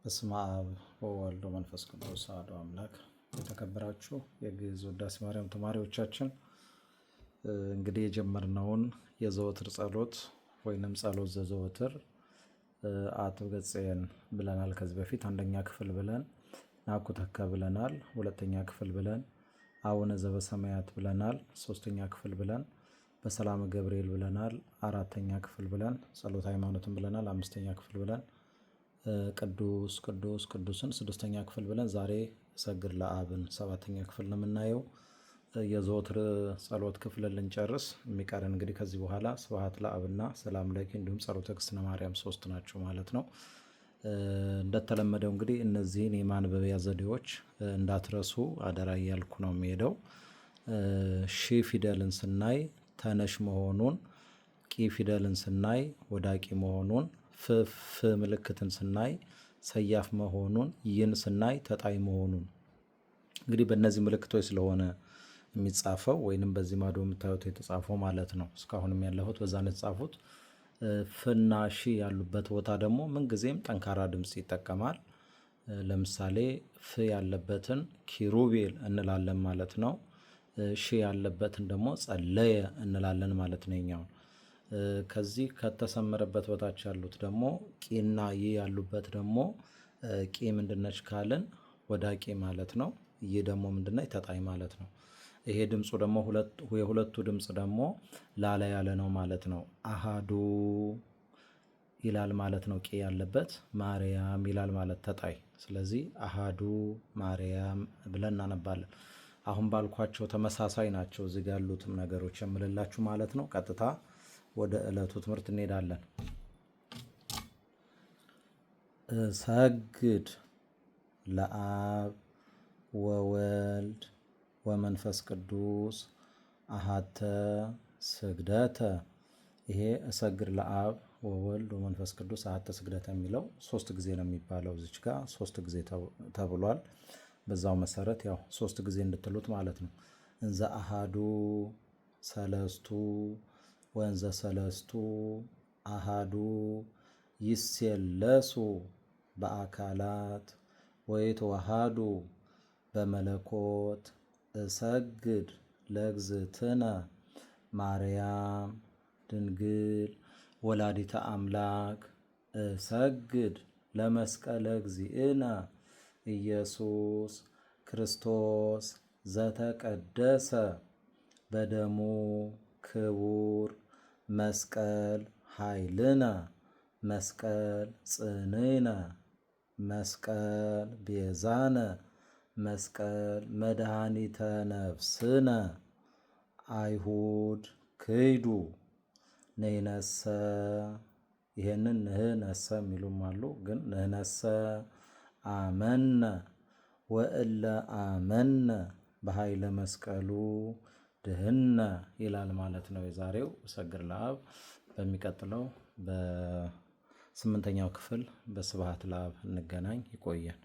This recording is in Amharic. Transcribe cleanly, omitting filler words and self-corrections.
በስመ አብ ወወልድ ወመንፈስ ቅዱስ አሐዱ አምላክ። የተከበራችሁ የግዕዝ ውዳሴ ማርያም ተማሪዎቻችን እንግዲህ የጀመርነውን የዘወትር ጸሎት ወይንም ጸሎት ዘዘወትር አትብ ገጽየን ብለናል። ከዚህ በፊት አንደኛ ክፍል ብለን ናኩተከ ብለናል። ሁለተኛ ክፍል ብለን አቡነ ዘበሰማያት ብለናል። ሶስተኛ ክፍል ብለን በሰላም ገብርኤል ብለናል። አራተኛ ክፍል ብለን ጸሎተ ሃይማኖትን ብለናል። አምስተኛ ክፍል ብለን ቅዱስ ቅዱስ ቅዱስን ስድስተኛ ክፍል ብለን ዛሬ እሰግድ ለአብን ሰባተኛ ክፍል ነው የምናየው። የዘወትር ጸሎት ክፍል ልንጨርስ የሚቀረን እንግዲህ ከዚህ በኋላ ስብሐት ለአብና ሰላም ለኪ እንዲሁም ጸሎተ እግዝእትነ ማርያም 3 ናቸው ማለት ነው። እንደተለመደው እንግዲህ እነዚህን የማንበቢያ ዘዴዎች እንዳትረሱ አደራ እያልኩ ነው የሚሄደው። ሺ ፊደልን ስናይ ተነሽ መሆኑን፣ ቂ ፊደልን ስናይ ወዳቂ መሆኑን፣ ፍ ምልክትን ስናይ ሰያፍ መሆኑን፣ ይን ስናይ ተጣይ መሆኑን እንግዲህ በእነዚህ ምልክቶች ስለሆነ የሚጻፈው ወይንም በዚህ ማዶ የምታዩት የተጻፈው ማለት ነው። እስካሁንም ያለሁት በዛ ነው የተጻፉት። ፍና ሺ ያሉበት ቦታ ደግሞ ምንጊዜም ጠንካራ ድምፅ ይጠቀማል። ለምሳሌ ፍ ያለበትን ኪሩቤል እንላለን ማለት ነው። ሺ ያለበትን ደግሞ ጸለየ እንላለን ማለት ነው። ይኛውን ከዚህ ከተሰመረበት በታች ያሉት ደግሞ ቂና ይ ያሉበት ደግሞ ቂ ምንድነች ካልን ወዳቂ ማለት ነው። ይህ ደግሞ ምንድነች ተጣይ ማለት ነው። ይሄ ድምፁ ደግሞ የሁለቱ ድምፅ ደግሞ ላላ ያለ ነው ማለት ነው። አሃዱ ይላል ማለት ነው ቂ ያለበት፣ ማርያም ይላል ማለት ተጣይ። ስለዚህ አሃዱ ማርያም ብለን እናነባለን። አሁን ባልኳቸው ተመሳሳይ ናቸው እዚህ ጋር ያሉትም ነገሮች የምልላችሁ ማለት ነው። ቀጥታ ወደ ዕለቱ ትምህርት እንሄዳለን። እሰግድ ለአብ ወወልድ ወመንፈስ ቅዱስ አሐተ ስግደተ። ይሄ እሰግድ ለአብ ወወልድ ወመንፈስ ቅዱስ አሐተ ስግደተ የሚለው 3 ጊዜ ነው የሚባለው። እዚች ጋር 3 ጊዜ ተብሏል። በዛው መሰረት ያው 3 ጊዜ እንድትሉት ማለት ነው። እንዘ አሃዱ ሰለስቱ ወንዘ ሰለስቱ አሃዱ ይሴለሱ በአካላት ወይትወሃዱ በመለኮት እሰግድ ለእግዝእትነ ማርያም ድንግል ወላዲተ አምላክ እሰግድ ለመስቀለ እግዚእነ ኢየሱስ ክርስቶስ ዘተቀደሰ በደሙ ክቡር መስቀል ኃይልነ መስቀል ጽንዕነ መስቀል ቤዛነ መስቀል መድኃኒተ ነፍስነ አይሁድ ክይዱ ንሕነሰ። ይሄንን ንሕነሰ የሚሉም አሉ፣ ግን ንሕነሰ አመነ ወእለ አመነ በኃይለ መስቀሉ ድህነ ይላል ማለት ነው። የዛሬው እሰግድ ለአብ። በሚቀጥለው በ8ኛው ክፍል በስብሐት ለአብ እንገናኝ። ይቆየን።